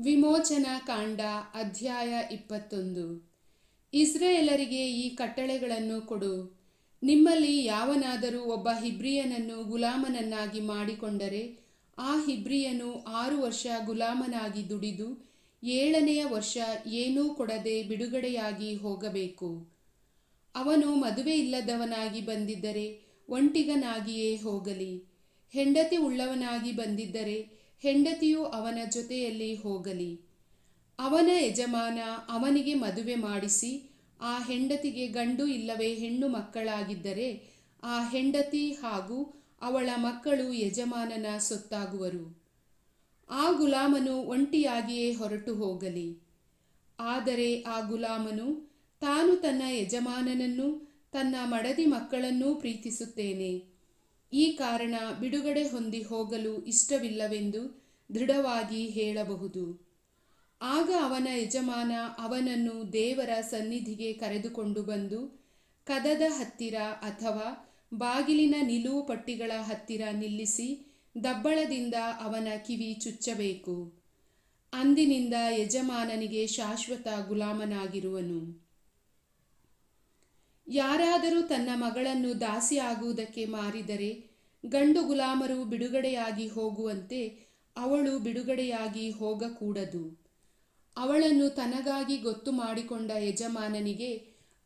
ವಿಮೋಚನಾ ಕಾಂಡ ಅಧ್ಯಾಯ 21. ಇಸ್ರಾಯೇಲರಿಗೆ ಈ ಕಟ್ಟಳೆಗಳನ್ನು ಕೊಡು. ನಿಮ್ಮಲ್ಲಿ ಯಾವನಾದರೂ ಒಬ್ಬ ಹಿಬ್ರಿಯನನ್ನು ಗುಲಾಮನನ್ನಾಗಿ ಮಾಡಿಕೊಂಡರೆ ಆ ಹಿಬ್ರಿಯನು 6 ವರ್ಷ ಗುಲಾಮನಾಗಿ ದುಡಿದು 7ನೆಯ ವರ್ಷ ಏನೂ ಕೊಡದೆ ಬಿಡುಗಡೆಯಾಗಿ ಹೋಗಬೇಕು. ಅವನು ಮದುವೆ ಇಲ್ಲದವನಾಗಿ ಬಂದಿದ್ದರೆ ಒಂಟಿಗನಾಗಿಯೇ ಹೋಗಲಿ. ಹೆಂಡತಿ ಉಳ್ಳವನಾಗಿ ಬಂದಿದ್ದರೆ ಹೆಂಡತಿಯು ಅವನ ಜೊತೆಯಲ್ಲಿ ಹೋಗಲಿ. ಅವನ ಯಜಮಾನ ಅವನಿಗೆ ಮದುವೆ ಮಾಡಿಸಿ ಆ ಹೆಂಡತಿಗೆ ಗಂಡು ಇಲ್ಲವೇ ಹೆಣ್ಣು ಮಕ್ಕಳಾಗಿದ್ದರೆ ಆ ಹೆಂಡತಿ ಹಾಗೂ ಅವಳ ಮಕ್ಕಳು ಯಜಮಾನನ ಸೊತ್ತಾಗುವರು. ಆ ಗುಲಾಮನು ಒಂಟಿಯಾಗಿಯೇ ಹೊರಟು ಹೋಗಲಿ. ಆದರೆ ಆ ಗುಲಾಮನು ತಾನು ತನ್ನ ಯಜಮಾನನನ್ನು ತನ್ನ ಮಡದಿ ಮಕ್ಕಳನ್ನೂ ಪ್ರೀತಿಸುತ್ತೇನೆ, ಈ ಕಾರಣ ಬಿಡುಗಡೆ ಹೊಂದಿ ಹೋಗಲು ಇಷ್ಟವಿಲ್ಲವೆಂದು ದೃಢವಾಗಿ ಹೇಳಬಹುದು. ಆಗ ಅವನ ಯಜಮಾನ ಅವನನ್ನು ದೇವರ ಸನ್ನಿಧಿಗೆ ಕರೆದುಕೊಂಡು ಬಂದು ಕದದ ಹತ್ತಿರ ಅಥವಾ ಬಾಗಿಲಿನ ನಿಲುವು ಪಟ್ಟಿಗಳ ಹತ್ತಿರ ನಿಲ್ಲಿಸಿ ದಬ್ಬಳದಿಂದ ಅವನ ಕಿವಿ ಚುಚ್ಚಬೇಕು. ಅಂದಿನಿಂದ ಯಜಮಾನನಿಗೆ ಶಾಶ್ವತ ಗುಲಾಮನಾಗಿರುವನು. ಯಾರಾದರೂ ತನ್ನ ಮಗಳನ್ನು ದಾಸಿಯಾಗುವುದಕ್ಕೆ ಮಾರಿದರೆ ಗಂಡು ಗುಲಾಮರು ಬಿಡುಗಡೆಯಾಗಿ ಹೋಗುವಂತೆ ಅವಳು ಬಿಡುಗಡೆಯಾಗಿ ಹೋಗಕೂಡದು. ಅವಳನ್ನು ತನಗಾಗಿ ಗೊತ್ತು ಮಾಡಿಕೊಂಡ ಯಜಮಾನನಿಗೆ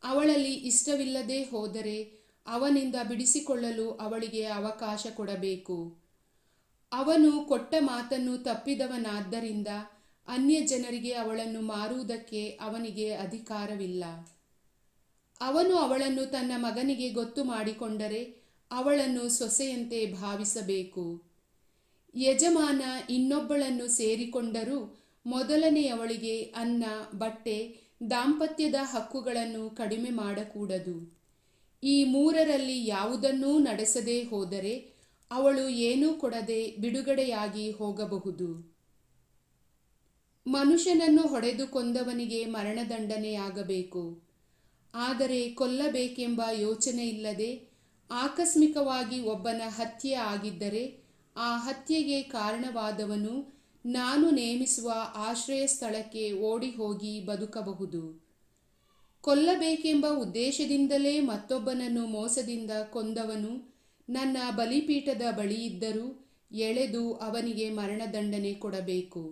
ಅವಳಲ್ಲಿ ಇಷ್ಟವಿಲ್ಲದೆ ಹೋದರೆ ಅವನಿಂದ ಬಿಡಿಸಿಕೊಳ್ಳಲು ಅವಳಿಗೆ ಅವಕಾಶ ಕೊಡಬೇಕು. ಅವನು ಕೊಟ್ಟ ಮಾತನ್ನು ತಪ್ಪಿದವನಾದ್ದರಿಂದ ಅನ್ಯ ಜನರಿಗೆ ಅವಳನ್ನು ಮಾರುವುದಕ್ಕೆ ಅವನಿಗೆ ಅಧಿಕಾರವಿಲ್ಲ. ಅವನು ಅವಳನ್ನು ತನ್ನ ಮಗನಿಗೆ ಗೊತ್ತು ಮಾಡಿಕೊಂಡರೆ ಅವಳನ್ನು ಸೊಸೆಯಂತೆ ಭಾವಿಸಬೇಕು. ಯಜಮಾನ ಇನ್ನೊಬ್ಬಳನ್ನು ಸೇರಿಕೊಂಡರೂ ಮೊದಲನೆಯವಳಿಗೆ ಅನ್ನ, ಬಟ್ಟೆ, ದಾಂಪತ್ಯದ ಹಕ್ಕುಗಳನ್ನು ಕಡಿಮೆ ಮಾಡಕೂಡದು. ಈ ಮೂರರಲ್ಲಿ ಯಾವುದನ್ನೂ ನಡೆಸದೇ ಹೋದರೆ ಅವಳು ಏನೂ ಕೊಡದೆ ಬಿಡುಗಡೆಯಾಗಿ ಹೋಗಬಹುದು. ಮನುಷ್ಯನನ್ನು ಹೊಡೆದು ಕೊಂದವನಿಗೆ ಮರಣದಂಡನೆಯಾಗಬೇಕು. ಆದರೆ ಕೊಲ್ಲಬೇಕೆಂಬ ಯೋಚನೆ ಇಲ್ಲದೆ ಆಕಸ್ಮಿಕವಾಗಿ ಒಬ್ಬನ ಹತ್ಯೆ ಆಗಿದ್ದರೆ ಆ ಹತ್ಯೆಗೆ ಕಾರಣವಾದವನು ನಾನು ನೇಮಿಸುವ ಆಶ್ರಯ ಸ್ಥಳಕ್ಕೆ ಓಡಿ ಹೋಗಿ ಬದುಕಬಹುದು. ಕೊಲ್ಲಬೇಕೆಂಬ ಉದ್ದೇಶದಿಂದಲೇ ಮತ್ತೊಬ್ಬನನ್ನು ಮೋಸದಿಂದ ಕೊಂದವನು ನನ್ನ ಬಲಿಪೀಠದ ಬಳಿಯಿದ್ದರೂ ಎಳೆದು ಅವನಿಗೆ ಮರಣದಂಡನೆ ಕೊಡಬೇಕು.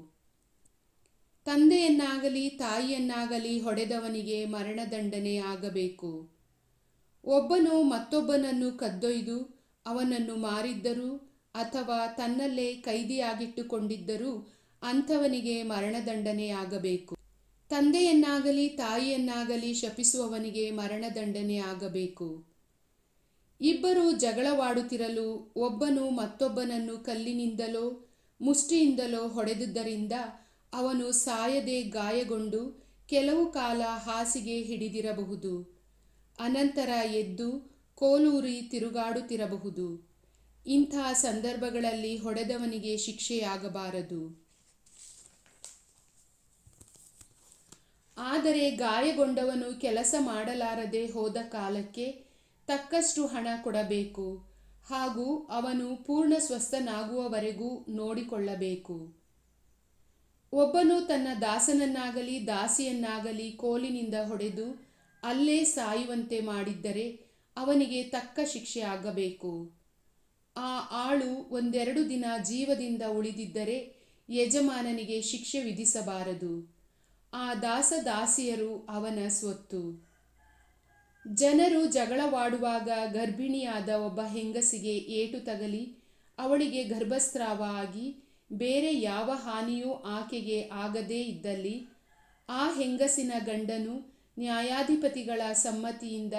ತಂದೆಯನ್ನಾಗಲಿ ತಾಯಿಯನ್ನಾಗಲಿ ಹೊಡೆದವನಿಗೆ ಮರಣದಂಡನೆ ಆಗಬೇಕು. ಒಬ್ಬನು ಮತ್ತೊಬ್ಬನನ್ನು ಕದ್ದೊಯ್ದು ಅವನನ್ನು ಮಾರಿದ್ದರೂ ಅಥವಾ ತನ್ನಲ್ಲೇ ಕೈದಿಯಾಗಿಟ್ಟುಕೊಂಡಿದ್ದರೂ ಅಂಥವನಿಗೆ ಮರಣದಂಡನೆಯಾಗಬೇಕು. ತಂದೆಯನ್ನಾಗಲಿ ತಾಯಿಯನ್ನಾಗಲಿ ಶಪಿಸುವವನಿಗೆ ಮರಣದಂಡನೆ ಆಗಬೇಕು. ಇಬ್ಬರು ಜಗಳವಾಡುತ್ತಿರಲು ಒಬ್ಬನು ಮತ್ತೊಬ್ಬನನ್ನು ಕಲ್ಲಿನಿಂದಲೋ ಮುಷ್ಟಿಯಿಂದಲೋ ಹೊಡೆದುದರಿಂದ ಅವನು ಸಾಯದೆ ಗಾಯಗೊಂಡು ಕೆಲವು ಕಾಲ ಹಾಸಿಗೆ ಹಿಡಿದಿರಬಹುದು. ಅನಂತರ ಎದ್ದು ಕೋಲೂರಿ ತಿರುಗಾಡುತ್ತಿರಬಹುದು. ಇಂಥ ಸಂದರ್ಭಗಳಲ್ಲಿ ಹೊಡೆದವನಿಗೆ ಶಿಕ್ಷೆಯಾಗಬಾರದು. ಆದರೆ ಗಾಯಗೊಂಡವನು ಕೆಲಸ ಮಾಡಲಾರದೆ ಹೋದ ಕಾಲಕ್ಕೆ ತಕ್ಕಷ್ಟು ಹಣ ಕೊಡಬೇಕು ಹಾಗೂ ಅವನು ಪೂರ್ಣ ಸ್ವಸ್ಥನಾಗುವವರೆಗೂ ನೋಡಿಕೊಳ್ಳಬೇಕು. ಒಬ್ಬನು ತನ್ನ ದಾಸನನ್ನಾಗಲಿ ದಾಸಿಯನ್ನಾಗಲಿ ಕೋಲಿನಿಂದ ಹೊಡೆದು ಅಲ್ಲೇ ಸಾಯುವಂತೆ ಮಾಡಿದ್ದರೆ ಅವನಿಗೆ ತಕ್ಕ ಶಿಕ್ಷೆ ಆಗಬೇಕು. ಆ ಆಳು 1-2 ದಿನ ಜೀವದಿಂದ ಉಳಿದಿದ್ದರೆ ಯಜಮಾನನಿಗೆ ಶಿಕ್ಷೆ ವಿಧಿಸಬಾರದು. ಆ ದಾಸದಾಸಿಯರು ಅವನ ಸ್ವತ್ತು. ಜನರು ಜಗಳವಾಡುವಾಗ ಗರ್ಭಿಣಿಯಾದ ಒಬ್ಬ ಹೆಂಗಸಿಗೆ ಏಟು ತಗಲಿ ಅವಳಿಗೆ ಗರ್ಭಸ್ರಾವ ಆಗಿ ಬೇರೆ ಯಾವ ಹಾನಿಯೂ ಆಕೆಗೆ ಆಗದೇ ಇದ್ದಲ್ಲಿ ಆ ಹೆಂಗಸಿನ ಗಂಡನು ನ್ಯಾಯಾಧಿಪತಿಗಳ ಸಮ್ಮತಿಯಿಂದ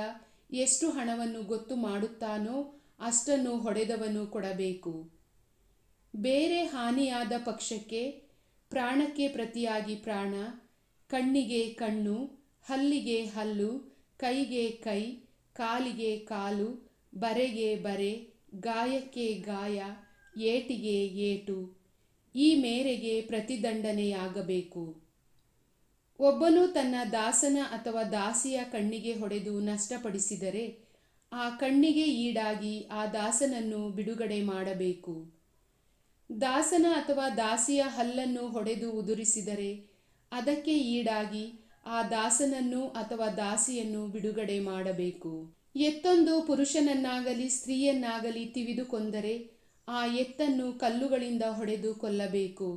ಎಷ್ಟು ಹಣವನ್ನು ಗೊತ್ತು ಮಾಡುತ್ತಾನೋ ಅಷ್ಟನ್ನು ಹೊಡೆದವನು ಕೊಡಬೇಕು. ಬೇರೆ ಹಾನಿಯಾದ ಪಕ್ಷಕ್ಕೆ ಪ್ರಾಣಕ್ಕೆ ಪ್ರತಿಯಾಗಿ ಪ್ರಾಣ, ಕಣ್ಣಿಗೆ ಕಣ್ಣು, ಹಲ್ಲಿಗೆ ಹಲ್ಲು, ಕೈಗೆ ಕೈ, ಕಾಲಿಗೆ ಕಾಲು, ಬರೆಗೆ ಬರೆ, ಗಾಯಕ್ಕೆ ಗಾಯ, ಏಟಿಗೆ ಏಟು, ಈ ಮೇರೆಗೆ ಪ್ರತಿದಂಡನೆಯಾಗಬೇಕು. ಒಬ್ಬನು ತನ್ನ ದಾಸನ ಅಥವಾ ದಾಸಿಯ ಕಣ್ಣಿಗೆ ಹೊಡೆದು ನಷ್ಟಪಡಿಸಿದರೆ ಆ ಕಣ್ಣಿಗೆ ಈಡಾಗಿ ಆ ದಾಸನನ್ನು ಬಿಡುಗಡೆ ಮಾಡಬೇಕು. ದಾಸನ ಅಥವಾ ದಾಸಿಯ ಹಲ್ಲನ್ನು ಹೊಡೆದು ಉದುರಿಸಿದರೆ ಅದಕ್ಕೆ ಈಡಾಗಿ ಆ ದಾಸನನ್ನು ಅಥವಾ ದಾಸಿಯನ್ನು ಬಿಡುಗಡೆ ಮಾಡಬೇಕು. ಎತ್ತೊಂದು ಪುರುಷನನ್ನಾಗಲಿ ಸ್ತ್ರೀಯನ್ನಾಗಲಿ ತಿವಿದು ಕೊಂದರೆ ಆ ಎತ್ತನ್ನು ಕಲ್ಲುಗಳಿಂದ ಹೊಡೆದು ಕೊಲ್ಲಬೇಕು.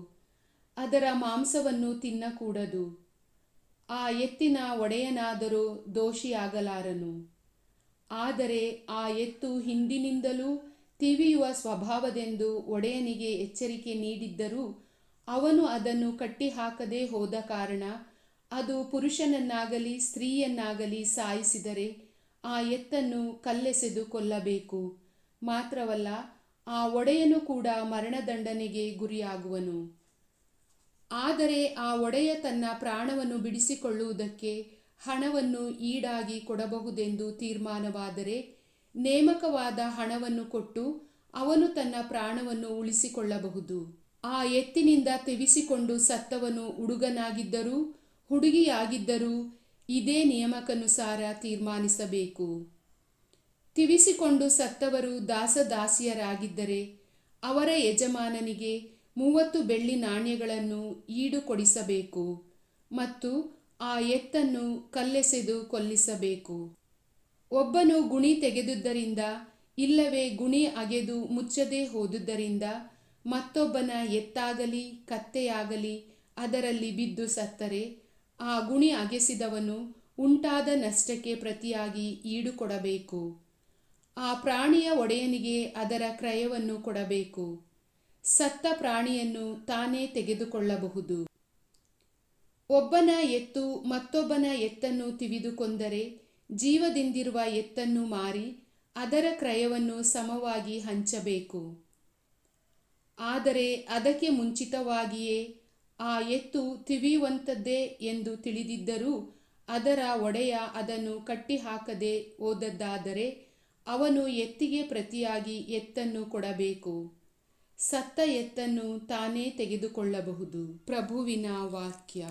ಅದರ ಮಾಂಸವನ್ನು ತಿನ್ನಕೂಡದು. ಆ ಎತ್ತಿನ ಒಡೆಯನಾದರೂ ದೋಷಿಯಾಗಲಾರನು. ಆದರೆ ಆ ಎತ್ತು ಹಿಂದಿನಿಂದಲೂ ತಿವಿಯುವ ಸ್ವಭಾವದೆಂದು ಒಡೆಯನಿಗೆ ಎಚ್ಚರಿಕೆ ನೀಡಿದ್ದರೂ ಅವನು ಅದನ್ನು ಕಟ್ಟಿಹಾಕದೆ ಹೋದ ಕಾರಣ ಅದು ಪುರುಷನನ್ನಾಗಲಿ ಸ್ತ್ರೀಯನ್ನಾಗಲಿ ಸಾಯಿಸಿದರೆ ಆ ಎತ್ತನ್ನು ಕಲ್ಲೆಸೆದು ಕೊಲ್ಲಬೇಕು. ಮಾತ್ರವಲ್ಲ, ಆ ಒಡೆಯನು ಕೂಡ ಮರಣದಂಡನೆಗೆ ಗುರಿಯಾಗುವನು. ಆದರೆ ಆ ಒಡೆಯ ತನ್ನ ಪ್ರಾಣವನ್ನು ಬಿಡಿಸಿಕೊಳ್ಳುವುದಕ್ಕೆ ಹಣವನ್ನು ಈಡಾಗಿ ಕೊಡಬಹುದೆಂದು ತೀರ್ಮಾನವಾದರೆ ನೇಮಕವಾದ ಹಣವನ್ನು ಕೊಟ್ಟು ಅವನು ತನ್ನ ಪ್ರಾಣವನ್ನು ಉಳಿಸಿಕೊಳ್ಳಬಹುದು. ಆ ಎತ್ತಿನಿಂದ ತೆವಿಸಿಕೊಂಡು ಸತ್ತವನು ಹುಡುಗನಾಗಿದ್ದರೂ ಹುಡುಗಿಯಾಗಿದ್ದರೂ ಇದೇ ನಿಯಮಕ್ಕನುಸಾರ ತೀರ್ಮಾನಿಸಬೇಕು. ತಿವಿಸಿಕೊಂಡು ಸತ್ತವರು ದಾಸದಾಸಿಯರಾಗಿದ್ದರೆ ಅವರ ಯಜಮಾನನಿಗೆ 30 ಬೆಳ್ಳಿ ನಾಣ್ಯಗಳನ್ನು ಈಡು ಕೊಡಿಸಬೇಕು ಮತ್ತು ಆ ಎತ್ತನ್ನು ಕಲ್ಲೆಸೆದು ಕೊಲ್ಲಿಸಬೇಕು. ಒಬ್ಬನು ಗುಣಿ ತೆಗೆದುದರಿಂದ ಇಲ್ಲವೇ ಗುಣಿ ಅಗೆದು ಮುಚ್ಚದೆ ಹೋದುದರಿಂದ ಮತ್ತೊಬ್ಬನ ಎತ್ತಾಗಲಿ ಕತ್ತೆಯಾಗಲಿ ಅದರಲ್ಲಿ ಬಿದ್ದು ಸತ್ತರೆ ಆ ಗುಣಿ ಅಗೆಸಿದವನು ಉಂಟಾದ ನಷ್ಟಕ್ಕೆ ಪ್ರತಿಯಾಗಿ ಈಡು ಕೊಡಬೇಕು. ಆ ಪ್ರಾಣಿಯ ಒಡೆಯನಿಗೆ ಅದರ ಕ್ರಯವನ್ನು ಕೊಡಬೇಕು. ಸತ್ತ ಪ್ರಾಣಿಯನ್ನು ತಾನೇ ತೆಗೆದುಕೊಳ್ಳಬಹುದು. ಒಬ್ಬನ ಎತ್ತು ಮತ್ತೊಬ್ಬನ ಎತ್ತನ್ನು ತಿವಿದು ಕೊಂದರೆ ಜೀವದಿಂದಿರುವ ಎತ್ತನ್ನು ಮಾರಿ ಅದರ ಕ್ರಯವನ್ನು ಸಮವಾಗಿ ಹಂಚಬೇಕು. ಆದರೆ ಅದಕ್ಕೆ ಮುಂಚಿತವಾಗಿಯೇ ಆ ಎತ್ತು ತಿವಿಯುವಂಥದ್ದೇ ಎಂದು ತಿಳಿದಿದ್ದರೂ ಅದರ ಒಡೆಯ ಅದನ್ನು ಕಟ್ಟಿಹಾಕದೆ ಹೋದದ್ದಾದರೆ ಅವನು ಎತ್ತಿಗೆ ಪ್ರತಿಯಾಗಿ ಎತ್ತನ್ನು ಕೊಡಬೇಕು. ಸತ್ತ ಎತ್ತನ್ನು ತಾನೇ ತೆಗೆದುಕೊಳ್ಳಬಹುದು. ಪ್ರಭುವಿನ ವಾಕ್ಯ.